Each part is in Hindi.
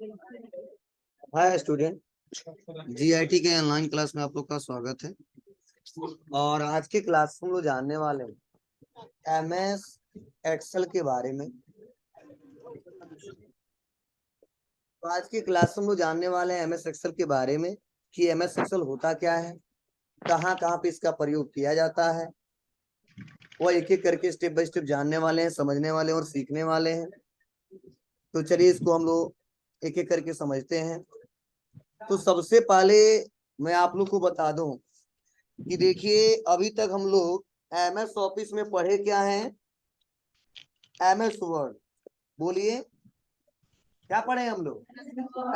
हाय स्टूडेंट, जीआईटी के ऑनलाइन क्लास में आप लोग का स्वागत है। और आज के क्लास में हम लोग जानने वाले हैं एमएस एक्सेल के बारे में। तो आज की क्लास में हम लोग जानने वाले हैं एमएस एक्सेल के बारे में कि एमएस एक्सेल होता क्या है, कहाँ कहाँ पे इसका प्रयोग किया जाता है। वो एक एक करके स्टेप बाय स्टेप जानने वाले हैं, समझने वाले हैं और सीखने वाले हैं। तो चलिए इसको हम लोग एक एक करके समझते हैं। तो सबसे पहले मैं आप लोग को बता दूं कि देखिए अभी तक हम लोग एमएस ऑफिस में पढ़े क्या है, एमएस वर्ड। बोलिए क्या पढ़े हम लोग,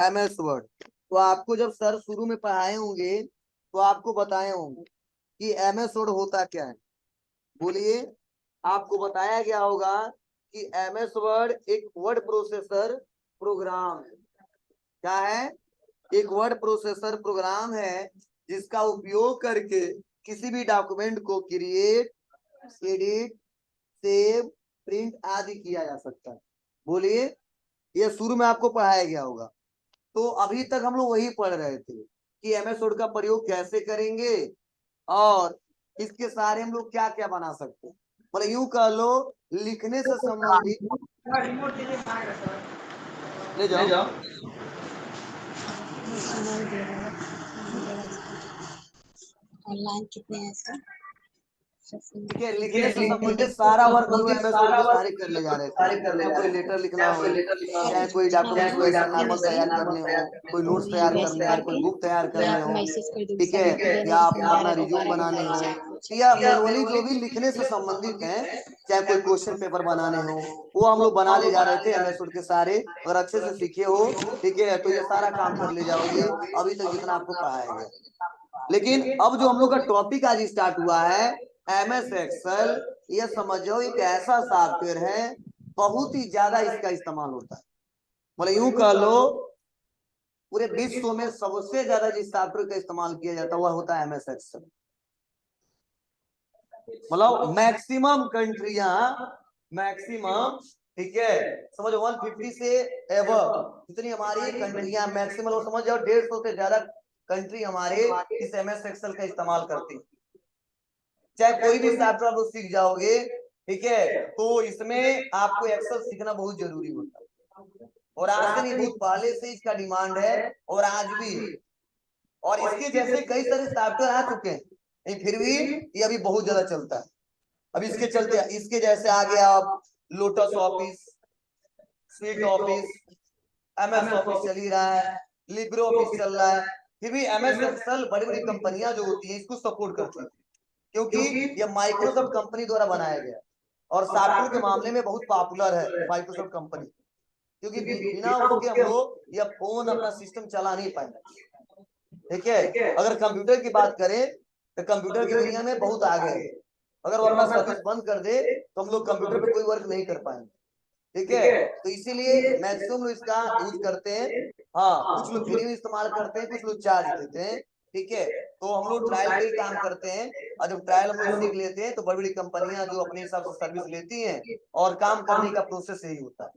एमएस वर्ड। तो आपको जब सर शुरू में पढ़ाए होंगे तो आपको बताए होंगे कि एमएस वर्ड होता क्या है। बोलिए, आपको बताया गया होगा कि एमएस वर्ड एक वर्ड प्रोसेसर प्रोग्राम है। क्या है? एक वर्ड प्रोसेसर प्रोग्राम है जिसका उपयोग करके किसी भी डॉक्यूमेंट को क्रिएट, एडिट, सेव, प्रिंट आदि किया जा सकता है। बोलिए, ये शुरू में आपको पढ़ाया गया होगा। तो अभी तक हम लोग वही पढ़ रहे थे कि एमएस वर्ड का प्रयोग कैसे करेंगे और इसके सारे हम लोग क्या क्या बना सकते हैं। मतलब यूं कह लो, लिखने से संबंधित ले जाओ। ऑनलाइन कितने हैं सर? ठीक है, लिखने से संबंधित सारा वर्क हम लोग एमएस वर्ड के सहारे कर ले जा रहे थे। चाहे कोई लेटर लिखना हो, चाहे कोई डॉक्यूमेंट को ऐसे नॉर्मल तैयार करने हो, कोई नोट्स तैयार करने हो, कोई बुक तैयार करने हो, ठीक है, या अपना रिज्यूम बनाने हो, या मैनुअली जो भी लिखने से संबंधित है, चाहे कोई क्वेश्चन पेपर बनाने हो, वो हम लोग बना ले जा रहे थे एमएस वर्ड के सारे। अगर अच्छे से सीखे हो, ठीक है, तो ये सारा काम कर ले जाओगे अभी तक जितना आपको पढ़ाया गया। लेकिन अब जो हम लोग का टॉपिक आज स्टार्ट हुआ है एमएस एक्सेल, ये समझो एक ऐसा सॉफ्टवेयर है बहुत ही ज्यादा इसका इस्तेमाल होता है। मतलब यूं कह लो, पूरे विश्व में सबसे ज्यादा जिस सॉफ्टवेयर का इस्तेमाल किया जाता है वह होता है एमएस एक्सेल। मतलब मैक्सिमम कंट्रियां, मैक्सिमम, ठीक है, समझो 150 से एबव जितनी हमारी कंट्रियां मैक्सिमम, समझ जाओ 150 से ज्यादा कंट्री हमारे इस एमएस एक्सेल का इस्तेमाल करती है। चाहे कोई भी सॉफ्टवेयर आप सीख जाओगे, ठीक है, तो इसमें आपको एक्सेल सीखना बहुत जरूरी होता है। और आज से नहीं, बहुत पहले से इसका डिमांड है और आज भी है। और इसके जैसे कई सारे सॉफ्टवेयर आ चुके हैं, लेकिन फिर भी ये अभी बहुत ज्यादा चलता है। अब इसके चलते इसके जैसे आ गया अब lotus office, sweet office, MS office चल ही रहा है, लिब्रे ऑफिस चल रहा है। फिर भी एमएस एक्सेल बड़ी बड़ी कंपनियां जो होती है इसको सपोर्ट करती है, क्योंकि यह माइक्रोसॉफ्ट कंपनी द्वारा बनाया गया और सॉफ्टवेयर के मामले में बहुत पॉपुलर है माइक्रोसॉफ्ट कंपनी। क्योंकि बिना उसके हम लोग यह फोन अपना सिस्टम चला नहीं पाएंगे। ठीक है, अगर कंप्यूटर की बात करें तो कंप्यूटर की दुनिया में बहुत आगे है। अगर वो अपना सर्विस बंद कर दे तो हम लोग कंप्यूटर पे कोई वर्क नहीं कर पाएंगे। ठीक है, तो इसीलिए मैक्सिमम लोग इसका यूज करते हैं। हाँ, कुछ लोग फ्री में इस्तेमाल करते हैं, कुछ लोग चार्ज देते हैं। ठीक है, तो हम लोग ट्रायल पे ही काम करते हैं और जब ट्रायल हम लोग सीख लेते हैं तो बड़ी बड़ी कंपनियां जो अपने हिसाब से सर्विस लेती हैं और काम करने का प्रोसेस यही होता है।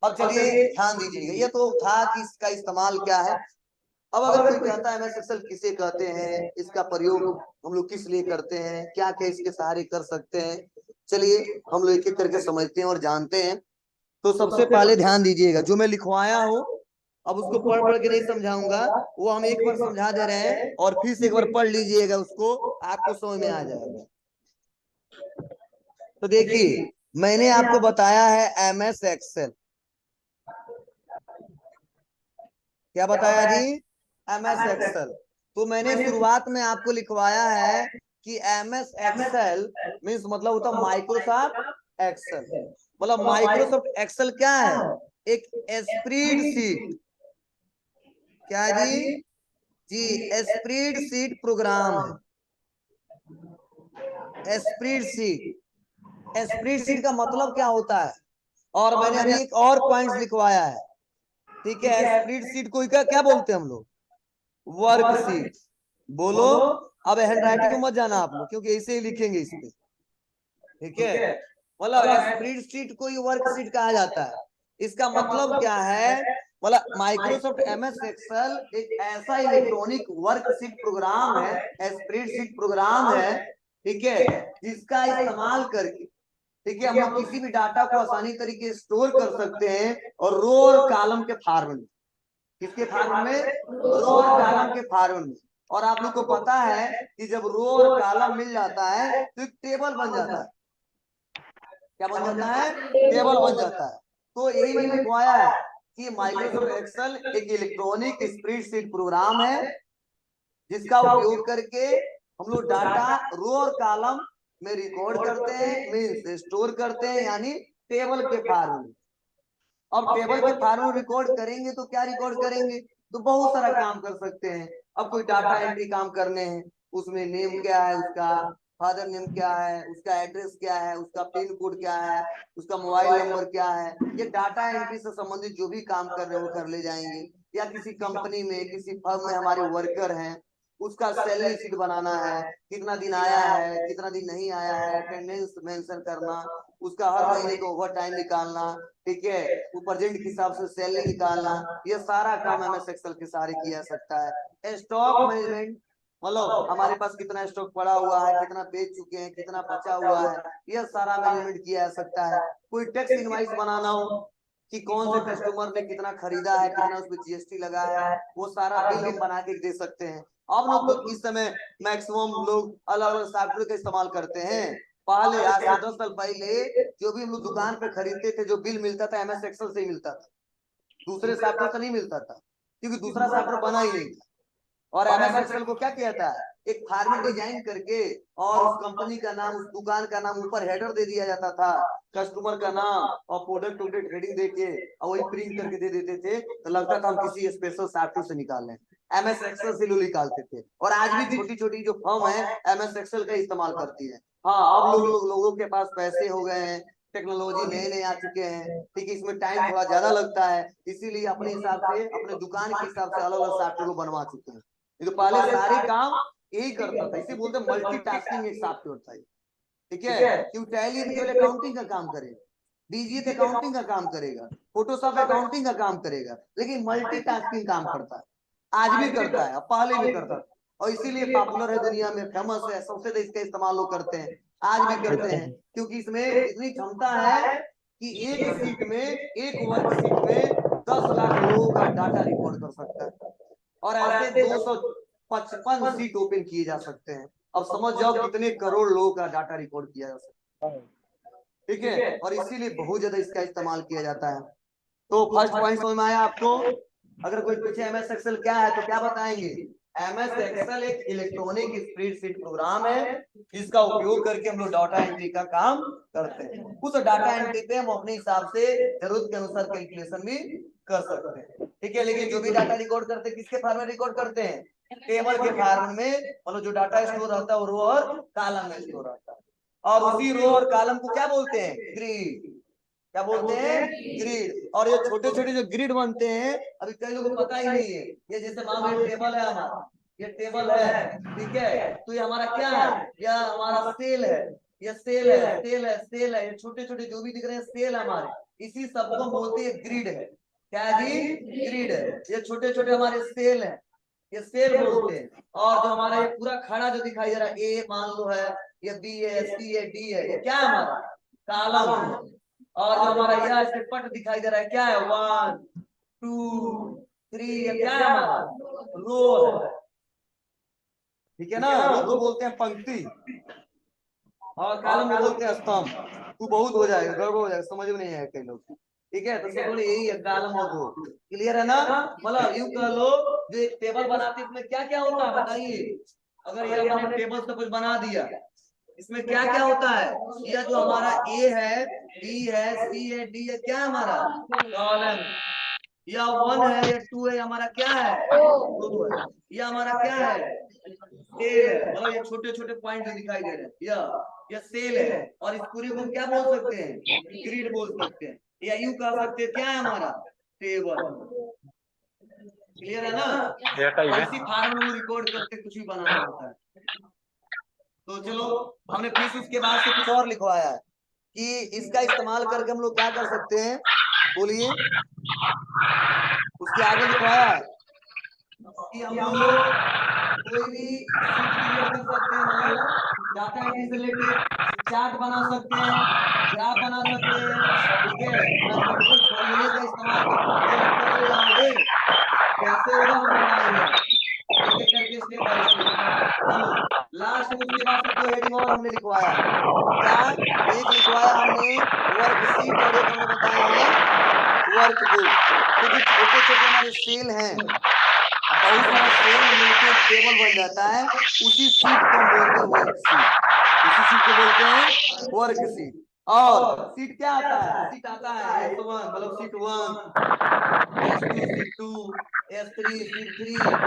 अब चलिए ध्यान दीजिएगा, ये तो था कि इसका इस्तेमाल क्या है। अब अगर कोई कहता है एमएस एक्सेल किसे कहते हैं, इसका प्रयोग हम लोग किस लिए करते हैं, क्या क्या इसके सहारे कर सकते हैं, चलिए हम लोग एक एक करके समझते हैं और जानते हैं। तो सबसे पहले ध्यान दीजिएगा, जो मैं लिखवाया हूं अब उसको पढ़ पढ़ के नहीं समझाऊंगा, वो हम एक बार समझा दे रहे हैं और फिर से एक बार पढ़ लीजिएगा, उसको आपको समझ में आ जाएगा। तो देखिए, मैंने आपको बताया है एमएस एक्सेल। क्या बताया जी? MS Excel. तो मैंने शुरुआत में आपको लिखवाया है कि एमएस एक्सेल मीन्स मतलब होता माइक्रोसॉफ्ट एक्सेल। मतलब माइक्रोसॉफ्ट एक्सेल क्या है? एक स्प्रेडशीट। क्या है जी? जी, स्प्रेडशीट प्रोग्राम है। स्प्रेडशीट, स्प्रेडशीट का मतलब क्या होता है? और मैंने अभी एक और पॉइंट लिखवाया है। ठीक है, स्प्रेडशीट को क्या बोलते हैं हम लोग? वर्कशीट। बोलो, अब हैंड राइटिंग में मत जाना आप लोग, क्योंकि ऐसे ही लिखेंगे इस पे। ठीक है, मतलब स्प्रेडशीट को ही वर्कशीट कहा जाता है। इसका मतलब क्या है मतलब माइक्रोसॉफ्ट एमएस एक्सेल एक ऐसा इलेक्ट्रॉनिक वर्कशीट प्रोग्राम है, स्प्रेडशीट प्रोग्राम है, ठीक है, जिसका इस्तेमाल करके, ठीक है, हम लोग किसी भी डाटा को आसानी तरीके से स्टोर कर सकते हैं और रो और कॉलम के फॉर्मेट में। किसके फॉर्मेट में? रो और कॉलम के फॉर्मेट में। और आप लोग को पता है कि जब रो और कॉलम मिल जाता है तो एक टेबल बन जाता है। क्या बन जाता है? टेबल बन जाता है। तो यही मैंने लिखवाया है कि माइक्रोसॉफ्ट एक्सेल एक इलेक्ट्रॉनिक स्प्रेडशीट प्रोग्राम है जिसका उपयोग करके हम लोग डाटा रो और कॉलम में रिकॉर्ड करते हैं, मीन्स स्टोर करते हैं, यानी टेबल के फॉर्म में। अब टेबल के फॉर्म में रिकॉर्ड करेंगे तो क्या रिकॉर्ड करेंगे? तो बहुत सारा काम कर सकते हैं। अब कोई डाटा एंट्री काम करने हैं, उसमें नेम क्या है उसका, फादर नेम क्या है, उसका एड्रेस क्या है, उसका पिन कोड क्या है, उसका मोबाइल नंबर क्या है, ये डाटा एंट्री से संबंधित जो भी काम कर रहे हैं वो कर ले जाएंगे। या किसी कंपनी में, किसी फर्म में हमारे वर्कर हैं, उसका सैलरी शीट बनाना है, कितना दिन आया है, कितना दिन नहीं आया है, अटेंडेंस मेंशन करना, उसका हर महीने का ओवर टाइम निकालना, ठीक है, वो प्रेजेंट के हिसाब से सैलरी निकालना, ये सारा काम एमएस एक्सेल के सहारे किया जा सकता है। स्टॉक मैनेजमेंट, मतलब हमारे पास कितना स्टॉक पड़ा हुआ है, कितना बेच चुके हैं, कितना बचा हुआ है, यह सारा मैनेजमेंट किया जा सकता है। कोई टैक्स इनवाइस बनाना हो कि कौन से कस्टमर ने कितना खरीदा है, कितना उसमें जीएसटी लगा है, वो सारा बिल हम बना के दे सकते हैं। अब लोग तो इस समय मैक्सिमम लोग अलग अलग सॉफ्टवेयर का इस्तेमाल करते हैं। पहले आज से 10 साल पहले जो भी हम लोग दुकान पे खरीदते थे, जो बिल मिलता था एमएस एक्सेल से ही मिलता था, दूसरे सॉफ्टवेयर से नहीं मिलता था, क्योंकि दूसरा सॉफ्टवेयर बना ही नहीं था। और एमएस एक्सेल को क्या किया था, एक फॉर्मेट डिजाइन करके और उस कंपनी का नाम, उस दुकान का नाम ऊपर हेडर दे दिया जाता था, कस्टमर का नाम और प्रोडक्ट वोडक्ट हेडिंग देके और वही प्रिंट करके दे देते थे, तो लगता था हम किसी स्पेशल सॉफ्टवेयर से निकाल रहे हैं। एमएस एक्सेल से लोग निकालते थे। और आज भी छोटी छोटी जो फर्म है एमएस एक्सेल का इस्तेमाल करती है। हाँ, अब लोगों के पास पैसे हो गए हैं, टेक्नोलॉजी नए नए आ चुके हैं, ठीक है, इसमें टाइम थोड़ा ज्यादा लगता है, इसीलिए अपने हिसाब से, अपने दुकान के हिसाब से अलग अलग सॉफ्टवेयर बनवा चुके हैं। तो पहले सारे काम यही करता था, इसे बोलते हैं मल्टीटास्किंग एक सॉफ्टवेयर था, ठीक है। क्यों? टैली केवल अकाउंटिंग का काम करेगा, डीजीए अकाउंटिंग का काम करेगा, फोटोशॉप अकाउंटिंग का काम करेगा, लेकिन मल्टीटास्किंग काम करता है, आज भी करता है, पहले भी करता था, और इसीलिए पॉपुलर है, दुनिया में फेमस है, सबसे ज्यादा इसका इस्तेमाल लोग करते हैं, आज भी करते हैं, क्योंकि इसमें इतनी क्षमता है कि एक सीट में, एक वर्कशीट में 10 लाख लोगों का डाटा रिकॉर्ड कर सकता है। और ऐसे 255 सीट ओपन किए जा सकते हैं। अब समझ जाओ कितने करोड़ लोगों का डाटा रिकॉर्ड किया जा सकता है, ठीक है, और इसीलिए बहुत ज्यादा इसका इस्तेमाल किया जाता है। तो फर्स्ट पॉइंट समझ में आया आपको? अगर कोई पूछे एमएस एक्सेल क्या है तो क्या बताएंगे? एमएस एक्सेल एक इलेक्ट्रॉनिक स्प्रेडशीट प्रोग्राम है जिसका उपयोग करके हम लोग डाटा एंट्री का काम करते हैं। उस डाटा एंट्री पे हम अपने हिसाब से जरूरत के अनुसार कैलकुलेशन भी कर सकते हैं, ठीक है। लेकिन जो भी डाटा रिकॉर्ड करते हैं किसके फॉर्म में रिकॉर्ड करते हैं? टेबल के फॉर्म में, मतलब जो डाटा स्टोर रहता है वो रो और कॉलम में स्टोर रहता है। और उसी रो और कॉलम को क्या बोलते हैं? ग्रिड। क्या बोलते हैं? ग्रिड। और ये छोटे छोटे जो ग्रिड बनते हैं, अभी कई लोगों को पता ही नहीं है, ये जैसे मान लो ये टेबल है हमारा, ये टेबल है, ठीक है, तो ये हमारा क्या है? यह हमारा सेल है, ये सेल है, सेल है, सेल है, ये छोटे छोटे जो भी दिख रहे हैं सेल हमारे, इसी सबको हम बोलते हैं ग्रिड है। क्या है जी? ग्रिड है। ये छोटे छोटे हमारे सेल है, ये सेल बोलते हैं। और जो हमारा ये पूरा खड़ा जो दिखाई दे रहा है, ए मान लो है, ये बी है, सी है, डी है, ये क्या है? हमारा कॉलम है। और जो हमारा यह इसके पट दिखाई दे रहा है, क्या है? 1 2 3, ये क्या है? हमारा रो है, ठीक है ना। रो को बोलते हैं पंक्ति और कॉलम को बोलते हैं स्तंभ। तू बहुत हो जाएगा, गड़बड़ हो जाएगा, समझ में नहीं आएगा कई लोग, ठीक है। तो सब यही है, कॉलम और रो। क्लियर है ना? मतलब यूं कह लो, जो एक टेबल बनाते इसमें क्या क्या होता है बताइए। अगर ये हमने टेबल से कुछ बना दिया, इसमें क्या क्या होता है? यह जो हमारा ए है, बी है, सी है, डी है, क्या है? हमारा कॉलम। या 1 है या 2 है, हमारा क्या है? रो है। या हमारा क्या है? सेल है। मतलब ये छोटे छोटे पॉइंट जो दिखाई दे रहे हैं, यह सेल है। और इस पूरे को क्या बोल सकते हैं? ग्रिड बोल सकते हैं, या यूं कह सकते हैं, क्या है हमारा? टेबल। क्लियर है ना? इसी फार्म में रिकॉर्ड करके कुछ भी बनाना होता है। तो चलो, हमने फिर उसके बाद से कुछ और लिखवाया है कि इसका इस्तेमाल करके हम लोग क्या कर सकते हैं, बोलिए, उसके आगे लिखवाया है कि हम लोग कोई भी सीट क्रिएट कर सकते हैं, मतलब डाटा एंट्री से रिलेटेड चार्ट बना सकते हैं, ग्राफ बना सकते हैं, ठीक है, मैथमेटिकल फॉर्मूले का इस्तेमाल कर सकते हैं। कर रहे होंगे कैसे होगा हम बताएंगे आपको, एक एक करके स्टेप बाय स्टेप। चलो लास्ट में उसके बाद से 2 हेडिंग और हमने लिखवाया है। क्या? एक लिखवाया हमने वर्कशीट और एक हमने बताए हैं वर्कबुक। तो जो छोटे छोटे हमारे सेल हैं, बहुत सारा सेल मिलके एक टेबल बन जाता है, उसी सीट को हम बोलते हैं वर्कशीट। उसी सीट को बोलते हैं वर्कशीट। और सीट क्या आता है? सीट आता है S1 मतलब seat 1, S2 seat 2, S3 seat 3, या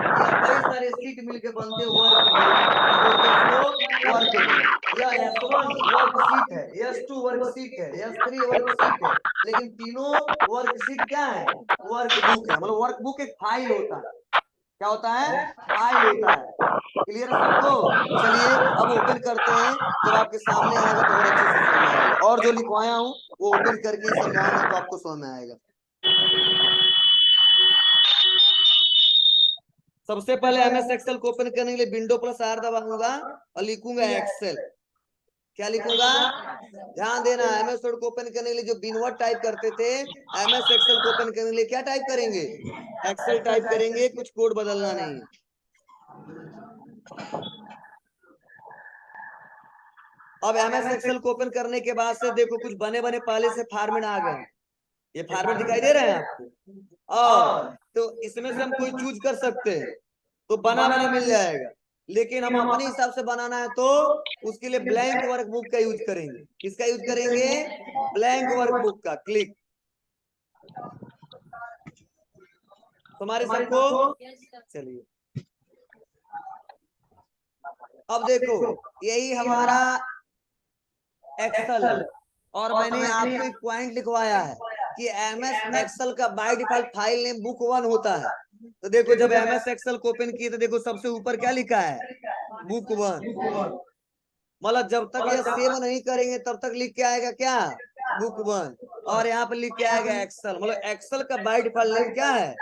कई सारे सीट मिलके बनते हैं वर्कबुक। क्या बोलते हैं इसको? वर्कबुक। या S1 वर्कशीट है, S2 वर्कशीट है, S3 वर्कशीट है, लेकिन तीनों वर्कशीट क्या है? वर्कबुक है। मतलब वर्कबुक एक फाइल होता है। क्या होता है? फाइल होता है। क्लियर है सबको? चलिए अब ओपन करते हैं, जब आपके सामने आएगा तो और अच्छे से समझ में आएगा। और जो लिखवाया हूँ वो ओपन करके ही समझाऊंगा तो आपको समझ में आएगा। सबसे पहले MS एक्सेल को ओपन करने के लिए विंडो प्लस R दबाऊंगा और लिखूंगा एक्सेल। क्या लिखूंगा? ध्यान देना, MS वर्ड को ओपन करने के लिए जो बिनवर्ड टाइप करते थे, MS एक्सेल को ओपन करने के लिए क्या टाइप करेंगे? एक्सेल टाइप करेंगे, कुछ कोड बदलना नहीं है। अब MS एक्सेल को ओपन करने के बाद से देखो कुछ बने बने पहले से फॉर्मेट आ गए। ये फॉर्मेट दिखाई दे रहे हैं आपको? और तो इसमें से हम कोई चूज कर सकते हैं तो बना बना मिल जाएगा, लेकिन हम अपने हिसाब से बनाना है तो उसके लिए ब्लैंक वर्कबुक का यूज करेंगे। किसका यूज करेंगे? ब्लैंक वर्कबुक का। क्लिक। तुम्हारे सबको? चलिए अब देखो यही हमारा एक्सेल है और मैंने आपको एक पॉइंट लिखवाया है कि MS एक्सेल का by default file name book 1 होता है। तो देखो जब MS एक्सेल को ओपन किए तो देखो सबसे ऊपर क्या लिखा है? बुक 1। मतलब जब तक ये सेव नहीं करेंगे तब तक लिख के आएगा क्या? बुक 1। और यहाँ पे लिख के आएगा एक्सेल। मतलब एक्सेल का बाय डिफॉल्ट नेम क्या है?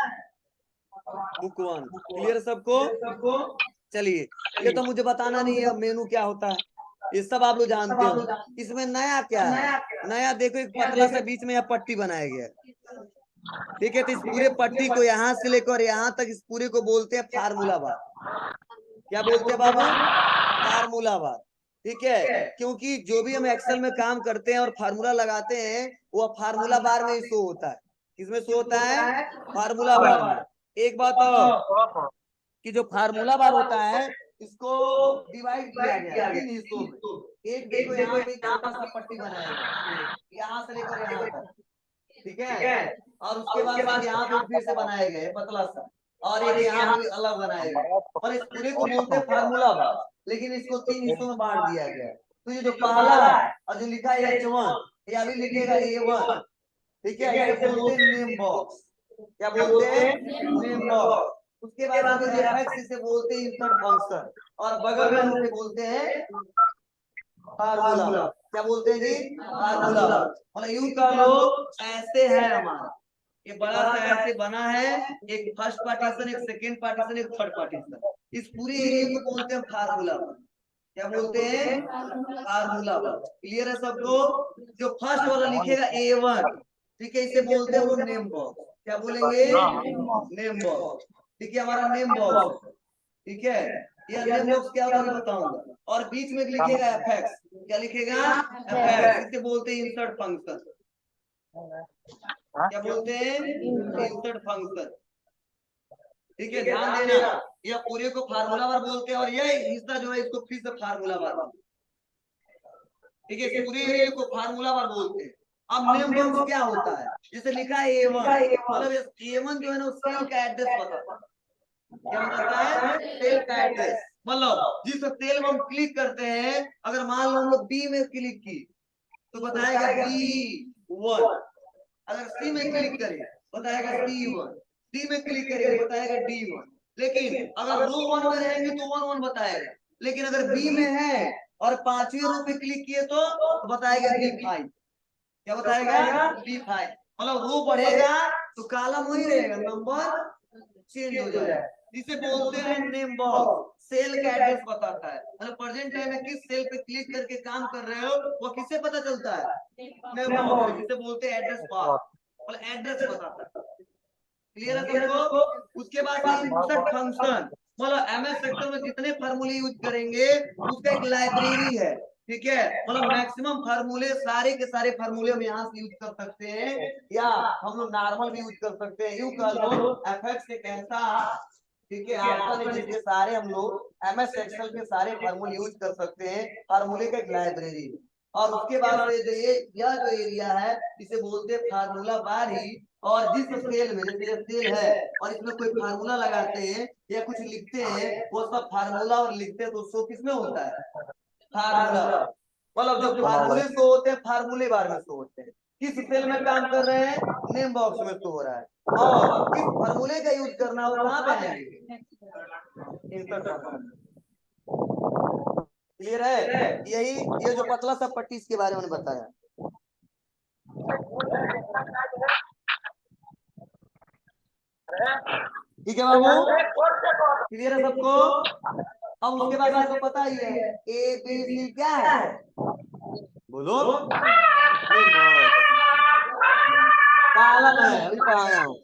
बुक 1। क्लियर सबको? चलिए ये तो मुझे बताना नहीं है मेनू क्या होता है, ये सब आप लोग जानते हो। इसमें नया क्या है? नया देखो एक पतला सा बीच में यह पट्टी बनाया गया है, ठीक है। तो इस पूरे पट्टी को यहाँ से लेकर यहाँ तक इस पूरे को बोलते हैं फार्मूला बार। क्या बोलते हैं बाबू? फार्मूला बार। ठीक है, क्योंकि जो भी हम एक्सेल में काम करते हैं और फार्मूला लगाते हैं वो फार्मूला बार में ही शो होता है। किसमें शो होता है? फार्मूला बार में। एक बात और कि जो फार्मूला बार होता है इसको डिवाइड किया गया है 3 हिस्सों में। एक देखो यहाँ पे छोटा सा पट्टी बनाया गया, यहाँ से लेकर यहाँ तक, ठीक है। और उसके बाद फिर यहाँ पे फिर से बनाया गया है पतला सा, और एक यहाँ पे अलग बनाया गया। और इस पूरे को बोलते हैं फार्मूला बार, लेकिन इसको 3 हिस्सों में बांट दिया गया है। तो ये जो पहला है और जो लिखा है H1, ये अभी लिखेगा A1, ठीक है। इसे बोलते हैं नेम बॉक्स। क्या बोलते हैं? Name box. उसके बाद से जो एफएक्स इसे बोलते हैं इंसर्ट फंक्शन, और बगल में इसे बोलते हैं फार्मूला बार। क्या बोलते हैं जी? फार्मूला बार। मतलब यूं कह लो ऐसे है हमारा, ये बड़ा सा ऐसे बना है, एक फर्स्ट पार्टीशन, एक सेकंड पार्टीशन, एक थर्ड पार्टीशन। इस पूरे एरिया को बोलते हैं फार्मूला बार। क्या बोलते हैं? फार्मूला बार। क्लियर है सबको? जो फर्स्ट वाला लिखेगा A1, ठीक है, इसे बोलते हैं हम लोग नेम बॉक्स। क्या बोलेंगे? Name box. ठीक है, हमारा नेम बॉक्स, ठीक है। यह नेम बॉक्स क्या होता है अभी बताऊंगा। और बीच में लिखेगा एफएक्स। क्या लिखेगा? एफएक्स। इसे बोलते हैं इंसर्ट फंक्शन। क्या बोलते हैं? Insert function. ठीक है, ध्यान देना, यह पूरे को फार्मूला बार बोलते हैं और यह हिस्सा जो है इसको फिर से फार्मूला बार, ठीक है, इस पूरे एरिया को फार्मूला बार बोलते हैं। अब नेम बॉक्स क्या होता है? जैसे लिखा है A1, मतलब A1 जो है ना सेल का एड्रेस बताता है। क्या बताता है? सेल का एड्रेस। मतलब जिस सेल में हम क्लिक करते हैं, अगर मान लो हम लोग बी में क्लिक की तो बताएगा B1, अगर सी में क्लिक करें बताएगा C1, डी में क्लिक करें बताएगा D1। लेकिन अगर रो 1 में रहेंगे तो 1 1 बताएगा, लेकिन अगर बी में है और 5वीं रो पे क्लिक किए तो बताएगा B5। क्या बताएगा? B5। मतलब रो बढ़ेगा तो कॉलम वही रहेगा, नंबर चेंज हो जाएगा। जिसे बोलते हैं नेम बॉक्स, सेल का एड्रेस बताता है। मतलब प्रेजेंट टाइम में किस सेल पे क्लिक करके काम कर रहे हो वो किससे पता चलता है, नेम बॉक्स, जिसे बोलते हैं एड्रेस बार, मतलब एड्रेस बताता है। क्लियर है सबको? उसके बाद इंसर्ट फंक्शन, मतलब एमएस सेक्टर में जितने फार्मूले यूज करेंगे उसका एक लाइब्रेरी है, ठीक है। मतलब मैक्सिमम फार्मूले, सारे के सारे फार्मूले हम यहाँ से यूज कर सकते हैं, या हम लोग नॉर्मल भी यूज कर सकते हैं। यूं कह लो एफएक्स एक ऐसा, ठीक है, ऑप्शन है जिसके सारे हम लोग एमएस एक्सेल के सारे फार्मूले यूज कर सकते हैं। फार्मूले का एक लाइब्रेरी, और उसके बाद से जो यह जो एरिया है इसे बोलते हैं फार्मूला बार ही। और जिस सेल में, जैसे सेल है और इसमें कोई फार्मूला लगाते हैं या कुछ लिखते हैं, वो सब फार्मूला और लिखते हैं तो शो किसमें होता है, फार्मूला। मतलब जो फार्मूले शो होते हैं फार्मूले बार में शो होते हैं। किस सेल में काम कर रहे हैं, नेम बॉक्स में शो हो रहा है। और किस फार्मूले का यूज करना हो कहाँ पे आएंगे, इंसर्ट फंक्शन। क्लियर है? यही ये जो पतला सा पट्टी इसके बारे में बताया। ठीक है बाबू, क्लियर है सबको? अब उसके बाद आपको पता ही है ए बी सी क्या है, बोलो। कॉलम है, अभी पढ़ाया हूँ।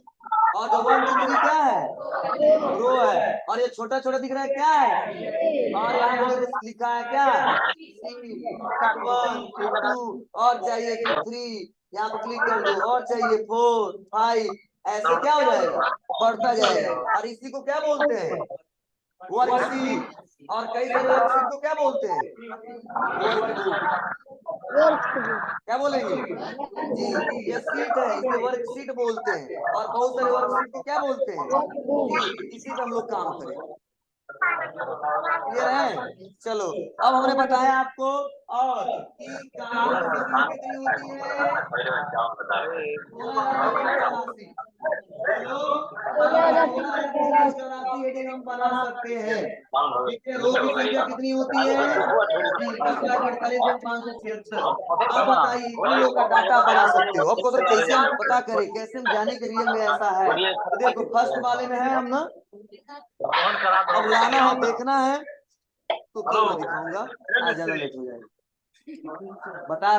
और जो 1 2 3 क्या है, रो है। और ये छोटा छोटा दिख रहा है क्या है, और यहाँ पे देखो लिखा है क्या, 1 2, और चाहिए तो 3, यहाँ पे क्लिक कर दो, और चाहिए 4 5, ऐसे क्या हो जाएगा, बढ़ता जाएगा। और इसी को क्या बोलते हैं, वर्कशीट। और कई सारे वर्कशीट को क्या बोलते हैं, वर्कबुक। क्या बोलेंगे जी, ये सीट है इसे वर्कशीट बोलते हैं। और बहुत सारे वर्कशीट को क्या बोलते हैं जी, इसी पे हम लोग काम करेंगे। क्लियर है? चलो अब हमने बताया आपको और कि कॉलम की संख्या कितनी होती है, 16,384। चलो 16,384 हेडिंग हम बना सकते हैं, ठीक है। रो की संख्या कितनी होती है जी, 10,48,576। अब बताइए इन लोगों का डाटा बना सकते हो। आपको सर कैसे हम पता करें, कैसे हम जाने के रियल में ऐसा है, तो देखो फर्स्ट वाले में है हम ना, अब लाना है, देखना है तो कल मैं दिखाऊंगा, आज ज्यादा लेट हो जाएगा, बता रहा